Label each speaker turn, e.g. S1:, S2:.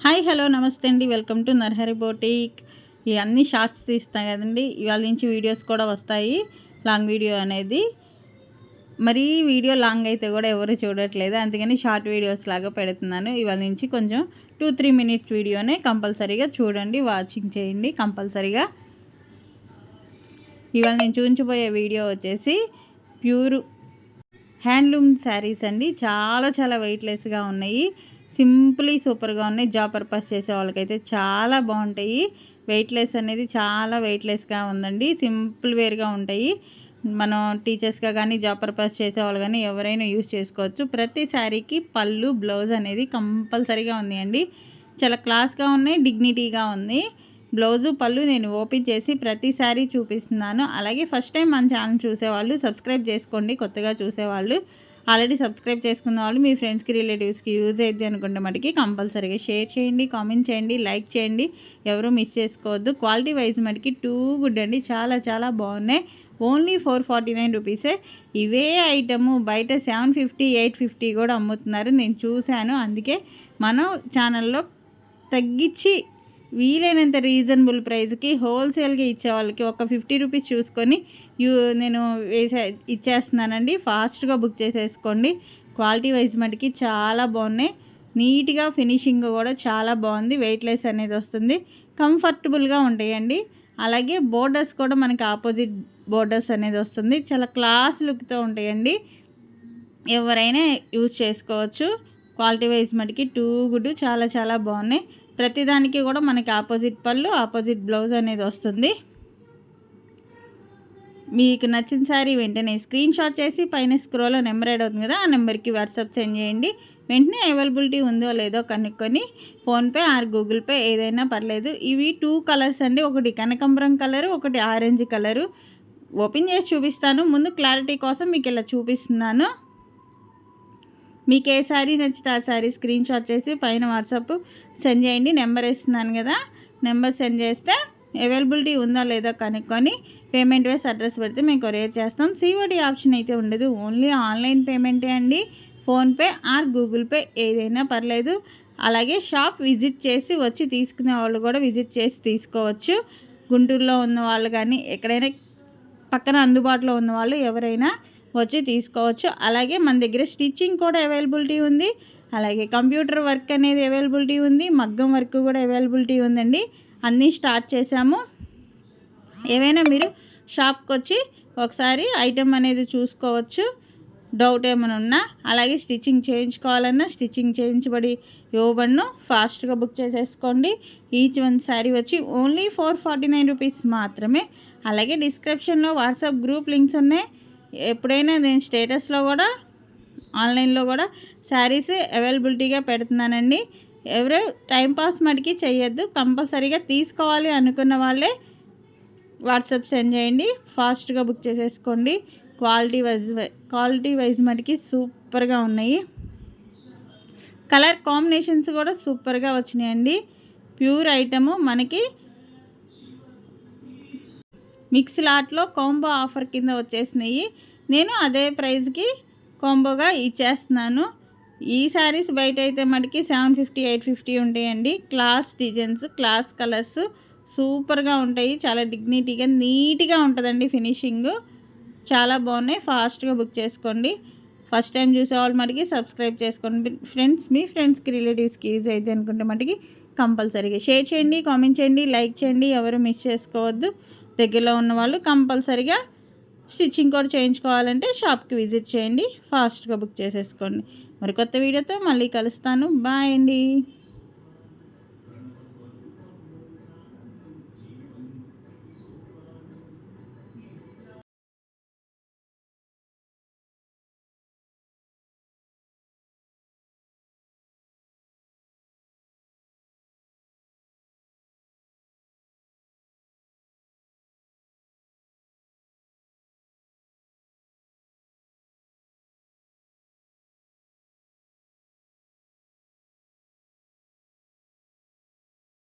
S1: Hi hello నమస్తే అండి. Welcome to Narhari boutique. ఈ అన్ని షార్ట్స్ తీస్తాం కదండి, ఇవాళ నుంచి వీడియోస్ కూడా వస్తాయి. లాంగ్ వీడియో అనేది మరీ వీడియో లాంగ్ అయితే కూడా ఎవరు చూడట్లేదు, అందుకని షార్ట్ వీడియోస్ లాగా పెడుతున్నాను. ఇవాళ నుంచి కొంచెం 2-3 మినిట్స్ వీడియోనే కంపల్సరీగా చూడండి, వాచింగ్ చేయండి కంపల్సరీగా. ఇవాళ నేను చూపించబోయే వీడియో వచ్చేసి ప్యూర్ హ్యాండ్లూమ్ శారీస్ అండి. చాలా చాలా వెయిట్లెస్గా ఉన్నాయి, సింపుల్లీ సూపర్గా ఉన్నాయి. జాబ్ పర్పస్ చేసే వాళ్ళకైతే చాలా బాగుంటాయి. వెయిట్లెస్ అనేది చాలా వెయిట్లెస్గా ఉందండి, సింపుల్ వేర్గా ఉంటాయి. మనం టీచర్స్గా కానీ జాబ్ పర్పస్ చేసేవాళ్ళు కానీ ఎవరైనా యూస్ చేసుకోవచ్చు. ప్రతి శారీకి పళ్ళు బ్లౌజ్ అనేది కంపల్సరీగా ఉన్నాయండి. చాలా క్లాస్గా ఉన్నాయి, డిగ్నిటీగా ఉంది. బ్లౌజు పళ్ళు నేను ఓపెన్ చేసి ప్రతి శారీ చూపిస్తున్నాను. అలాగే ఫస్ట్ టైం మన ఛానల్ చూసేవాళ్ళు సబ్స్క్రైబ్ చేసుకోండి. కొత్తగా చూసేవాళ్ళు ఆల్రెడీ సబ్స్క్రైబ్ చేసుకున్న వాళ్ళు మీ ఫ్రెండ్స్కి రిలేటివ్స్కి యూజ్ అవుతుంది అనుకుంటే మటుకి కంపల్సరీగా షేర్ చేయండి, కామెంట్ చేయండి, లైక్ చేయండి. ఎవరు మిస్ చేసుకోవద్దు. క్వాలిటీ వైజ్ మటుకి టూ గుడ్ అండి, చాలా చాలా బాగున్నాయి. ఓన్లీ 449 రూపీసే. ఇవే ఐటము బయట 750, 850 కూడా అమ్ముతున్నారు, నేను చూశాను. అందుకే మనం ఛానల్లో తగ్గించి వీలైనంత రీజనబుల్ ప్రైస్కి హోల్సేల్గా ఇచ్చే వాళ్ళకి ఒక 50 రూపీస్ చూసుకొని నేను ఇచ్చేస్తున్నానండి. ఫాస్ట్గా బుక్ చేసేసుకోండి. క్వాలిటీ వైజ్ మటుకి చాలా బాగున్నాయి, నీట్గా ఫినిషింగ్ కూడా చాలా బాగుంది. వెయిట్లెస్ అనేది వస్తుంది, కంఫర్టబుల్గా ఉంటాయండి. అలాగే బోర్డర్స్ కూడా మనకి ఆపోజిట్ బోర్డర్స్ అనేది వస్తుంది, చాలా క్లాస్ లుక్తో ఉంటాయండి. ఎవరైనా యూజ్ చేసుకోవచ్చు. క్వాలిటీ వైజ్ మటుకి టూ గుడ్, చాలా చాలా బాగున్నాయి. ప్రతిదానికి కూడా మనకి ఆపోజిట్ పళ్ళు, ఆపోజిట్ బ్లౌజ్ అనేది వస్తుంది. మీకు నచ్చిన శారీ వెంటనే స్క్రీన్ షాట్ చేసి పైన స్క్రోల్లో నెంబర్ యాడ్ అవుతుంది కదా, ఆ నెంబర్కి వాట్సాప్ సెండ్ చేయండి. వెంటనే అవైలబిలిటీ ఉందో లేదో కనుక్కొని ఫోన్పే ఆర్ గూగుల్ పే ఏదైనా పర్లేదు. ఇవి 2 కలర్స్ అండి, ఒకటి కనకాంబరం కలరు, ఒకటి ఆరెంజ్ కలరు. ఓపెన్ చేసి చూపిస్తాను, ముందు క్లారిటీ కోసం మీకు ఇలా చూపిస్తున్నాను. మీకు ఏ శారీ నచ్చితే ఆ శారీ స్క్రీన్ షాట్ చేసి పైన వాట్సాప్ సెండ్ చేయండి. నెంబర్ ఇస్తున్నాను కదా, నెంబర్ సెండ్ చేస్తే అవైలబిలిటీ ఉందా లేదా కనుక్కొని పేమెంట్ వేసి అడ్రస్ పెడితే మేము కొరియర్ చేస్తాం. సిఓడి ఆప్షన్ అయితే ఉండదు, ఓన్లీ ఆన్లైన్ పేమెంటే అండి. ఫోన్పే ఆర్ గూగుల్ పే ఏదైనా పర్లేదు. అలాగే షాప్ విజిట్ చేసి వచ్చి తీసుకునే వాళ్ళు కూడా విజిట్ చేసి తీసుకోవచ్చు. గుంటూరులో ఉన్న వాళ్ళు కానీ ఎక్కడైనా పక్కన అందుబాటులో ఉన్న వాళ్ళు ఎవరైనా వచ్చి తీసుకోవచ్చు. అలాగే మన దగ్గర స్టిచ్చింగ్ కూడా అవైలబిలిటీ ఉంది. అలాగే కంప్యూటర్ వర్క్ అనేది అవైలబిలిటీ ఉంది, మగ్గం వర్క్ కూడా అవైలబిలిటీ ఉందండి. అన్నీ స్టార్ట్ చేశాము. ఏవైనా మీరు షాప్కి వచ్చి ఒకసారి ఐటెం అనేది చూసుకోవచ్చు. డౌట్ ఏమైనా ఉన్నా, అలాగే స్టిచ్చింగ్ చేయించుకోవాలన్నా స్టిచ్చింగ్ చేయించబడి ఇవ్వబడును. ఫాస్ట్గా బుక్ చేసేసుకోండి. ఈచ్ వన్ శారీ వచ్చి ఓన్లీ 449 రూపీస్ మాత్రమే. అలాగే డిస్క్రిప్షన్లో వాట్సాప్ గ్రూప్ లింక్స్ ఉన్నాయి. ఎప్పుడైనా నేను స్టేటస్లో కూడా ఆన్లైన్లో కూడా శారీస్ అవైలబిలిటీగా పెడుతున్నానండి. ఎవరు టైంపాస్ మటుకి చేయొద్దు, కంపల్సరీగా తీసుకోవాలి అనుకున్న వాళ్ళే వాట్సాప్ సెండ్ చేయండి. ఫాస్ట్గా బుక్ చేసేసుకోండి. క్వాలిటీ వైజ్ మటుకి సూపర్గా ఉన్నాయి. కలర్ కాంబినేషన్స్ కూడా సూపర్గా వచ్చినాయండి. ప్యూర్ ఐటము మనకి మిక్స్ లాట్లో కాంబో ఆఫర్ కింద వచ్చేసినాయి. నేను అదే ప్రైస్కి కాంబోగా ఇచ్చేస్తున్నాను. ఈ శారీస్ బయట అయితే మటుకి 750, 850 ఉంటాయండి. క్లాస్ డిజైన్స్, క్లాస్ కలర్స్ సూపర్గా ఉంటాయి. చాలా డిగ్నిటీగా నీట్గా ఉంటుందండి. ఫినిషింగ్ చాలా బాగున్నాయి. ఫాస్ట్గా బుక్ చేసుకోండి. ఫస్ట్ టైం చూసేవాళ్ళు మటుకి సబ్స్క్రైబ్ చేసుకోండి. మీ ఫ్రెండ్స్కి రిలేటివ్స్కి యూజ్ అయితే అనుకుంటే మటుకి కంపల్సరీగా షేర్ చేయండి, కామెంట్ చేయండి, లైక్ చేయండి. ఎవరు మిస్ చేసుకోవద్దు. దగ్గరలో ఉన్న వాళ్ళు కంపల్సరీగా స్టిచ్చింగ్ కూడా చేయించుకోవాలంటే షాప్కి విజిట్ చేయండి. ఫాస్ట్గా బుక్ చేసేసుకోండి. మరి కొత్త వీడియోతో మళ్ళీ కలుస్తాను. బాయ్ అండి.